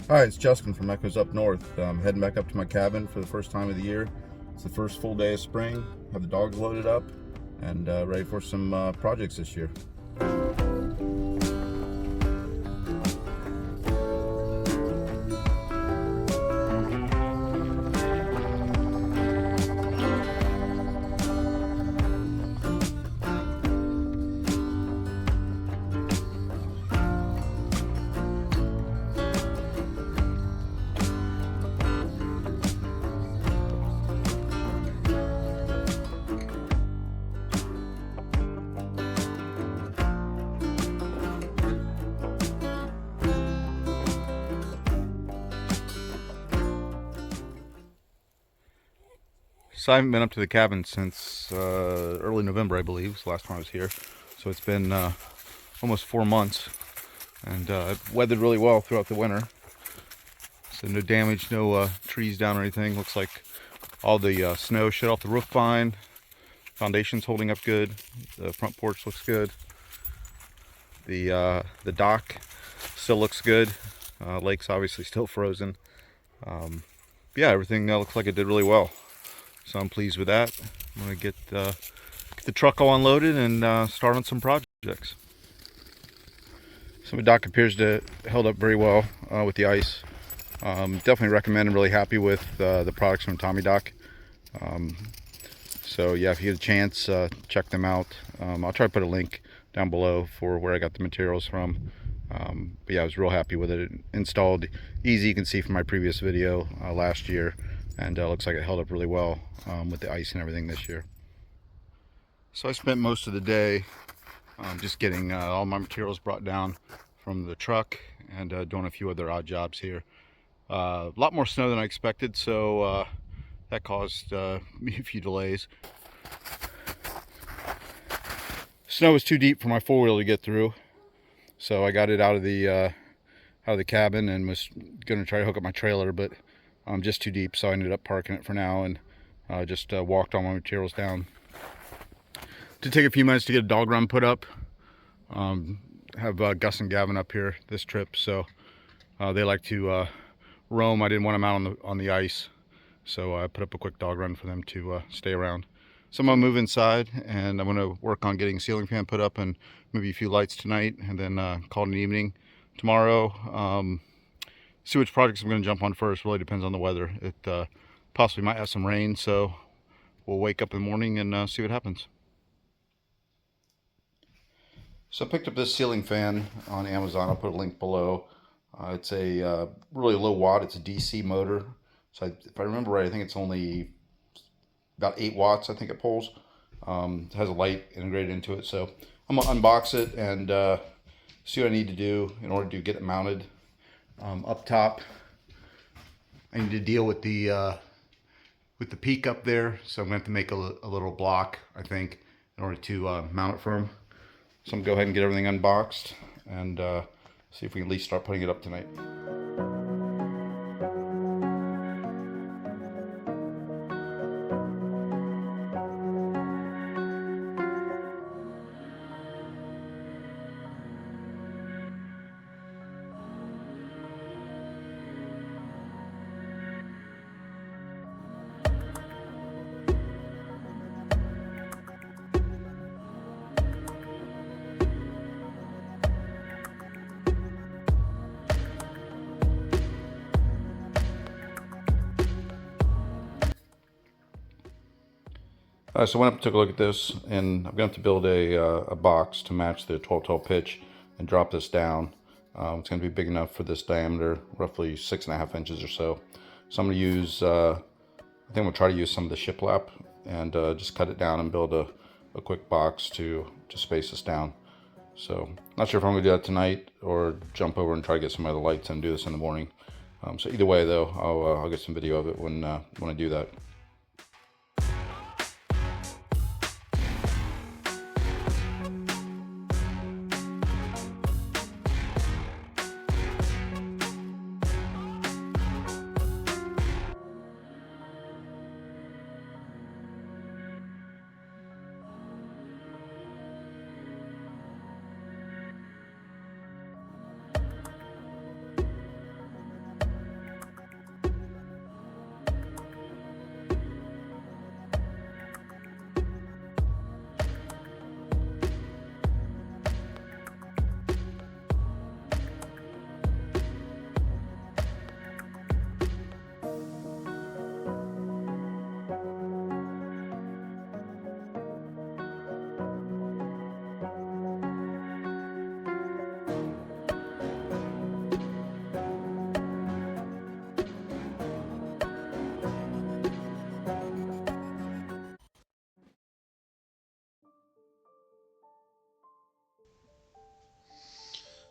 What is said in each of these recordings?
Hi, it's Justin from Echoes Up North. I'm heading back up to my cabin for the first time of the year. It's the first full day of spring. Have the dogs loaded up and ready for some projects this year. So I haven't been up to the cabin since early November, I believe. Was the last time I was here. So it's been almost 4 months, and it weathered really well throughout the winter. So no damage, no trees down or anything. Looks like all the snow shed off the roof fine. Foundation's holding up good. The front porch looks good. The dock still looks good. Lake's obviously still frozen. Yeah, everything looks like it did really well. So I'm pleased with that. I'm gonna get the truck all unloaded and start on some projects. So the dock appears to held up very well with the ice. Definitely recommend. I'm really happy with the products from Tommy Dock. So yeah, if you get a chance, check them out. I'll try to put a link down below for where I got the materials from. But yeah, I was real happy with it. It installed easy, you can see from my previous video last year, and looks like it held up really well with the ice and everything this year. So I spent most of the day just getting all my materials brought down from the truck and doing a few other odd jobs here. A lot more snow than I expected, so that caused me a few delays. Snow was too deep for my four-wheel to get through, so I got it out of the cabin and was going to try to hook up my trailer, but just too deep, so I ended up parking it for now and just walked all my materials down. Did take a few minutes to get a dog run put up. Have Gus and Gavin up here this trip, so they like to roam. I didn't want them out on the ice, so I put up a quick dog run for them to stay around. So I'm gonna move inside and I'm gonna work on getting a ceiling fan put up and maybe a few lights tonight, and then call it an evening tomorrow. See which projects I'm gonna jump on first. Really depends on the weather. It possibly might have some rain, so we'll wake up in the morning and see what happens. So I picked up this ceiling fan on Amazon. I'll put a link below. It's a really low watt. It's a DC motor. So if I remember right, I think it's only about 8 watts. I think it pulls. It has a light integrated into it. So I'm gonna unbox it and see what I need to do in order to get it mounted. Up top, I need to deal with the peak up there. So I'm going to have to make a little block, I think, in order to mount it firm. So I'm gonna go ahead and get everything unboxed and see if we can at least start putting it up tonight. So I went up and took a look at this, and I'm going to have to build a box to match the 1212 pitch and drop this down. It's going to be big enough for this diameter, roughly 6.5 inches or so. So I'm going to use, I think I'm going to try to use some of the shiplap and just cut it down and build a quick box to space this down. So not sure if I'm going to do that tonight or jump over and try to get some other lights and do this in the morning. So either way though, I'll get some video of it when I do that.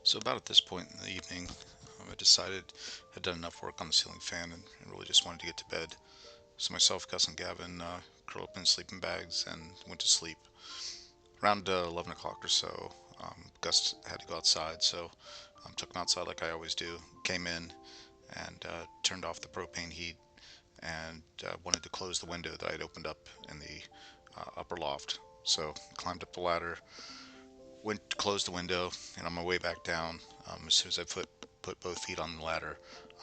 So about at this point in the evening, I decided I'd done enough work on the ceiling fan and really just wanted to get to bed. So myself, Gus, and Gavin curled up in sleeping bags and went to sleep. Around 11 o'clock or so, Gus had to go outside, so took him outside like I always do. Came in and turned off the propane heat and wanted to close the window that I had opened up in the upper loft. So climbed up the ladder, went to close the window, and on my way back down, as soon as I put both feet on the ladder,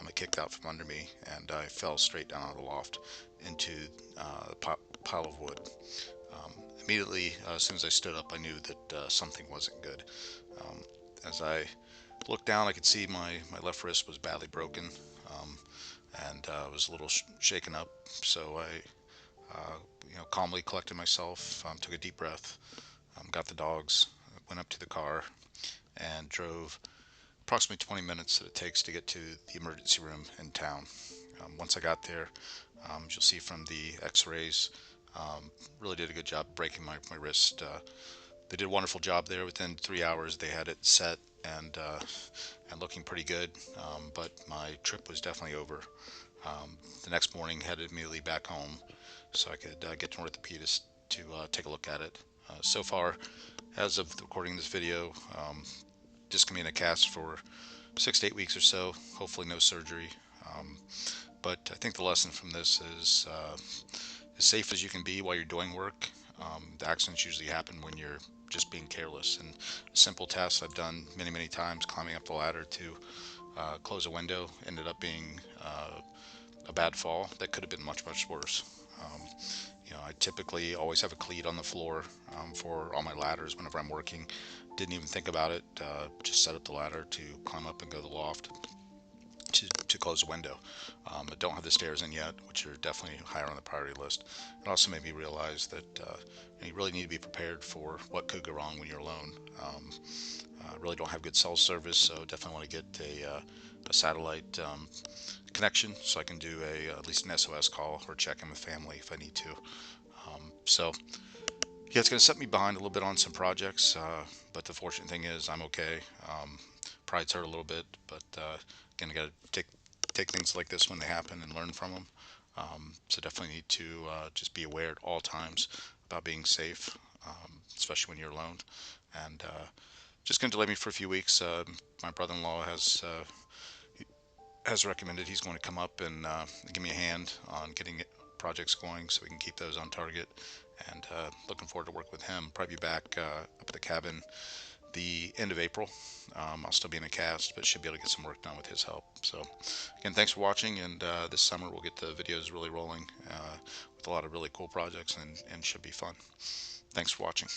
it kicked out from under me, and I fell straight down out of the loft into a pile of wood. Immediately, as soon as I stood up, I knew that something wasn't good. Um, as I looked down, I could see my left wrist was badly broken, um, and was a little shaken up. So I calmly collected myself, took a deep breath, got the dogs, went up to the car, and drove approximately 20 minutes that it takes to get to the emergency room in town. Once I got there, as you'll see from the x-rays, really did a good job breaking my wrist. They did a wonderful job there. Within 3 hours, they had it set and looking pretty good. But my trip was definitely over. The next morning, headed immediately back home so I could get to an orthopedist to take a look at it. So far, as of recording this video, just gonna be in a cast for 6 to 8 weeks or so. Hopefully, no surgery. Um, but I think the lesson from this is as safe as you can be while you're doing work. The accidents usually happen when you're just being careless. And a simple test I've done many, many times, climbing up the ladder to close a window, ended up being a bad fall that could have been much, much worse. Um, I typically always have a cleat on the floor for all my ladders whenever I'm working. Didn't even think about it. Just set up the ladder to climb up and go to the loft to close the window. I don't have the stairs in yet, which are definitely higher on the priority list. It also made me realize that you really need to be prepared for what could go wrong when you're alone. Really don't have good cell service, so definitely want to get a satellite connection so I can do at least an SOS call or check in with family if I need to. So yeah, it's going to set me behind a little bit on some projects, but the fortunate thing is I'm okay. Pride's hurt a little bit, but again, I got to take things like this when they happen and learn from them. So definitely need to just be aware at all times about being safe, especially when you're alone. And just going to delay me for a few weeks. My brother-in-law has recommended he's going to come up and give me a hand on getting projects going so we can keep those on target. And looking forward to work with him. Probably be back up at the cabin the end of April. I'll still be in a cast, but should be able to get some work done with his help. So, again, thanks for watching. And this summer we'll get the videos really rolling with a lot of really cool projects and should be fun. Thanks for watching.